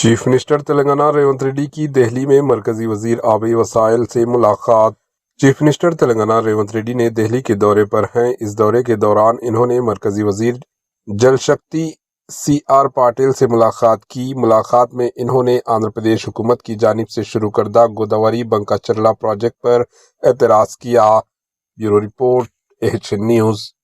Chief minister Telangana Revanth Reddy की दिल्ली में मरकजी वजीर आबी वसाइल से मुलाकात। चीफ मिनिस्टर तेलंगाना रेवंत रेड्डी ने दिल्ली के दौरे पर हैं। इस दौरे के दौरान इन्होंने मरकजी वजीर जल शक्ति CR पाटिल से मुलाकात की। मुलाकात में इन्होंने आंध्र प्रदेश हुकूमत की जानिब से शुरू करदा गोदावरी बंकाचरला प्रोजेक्ट पर एतराज़ किया। Bureau report, AHN news.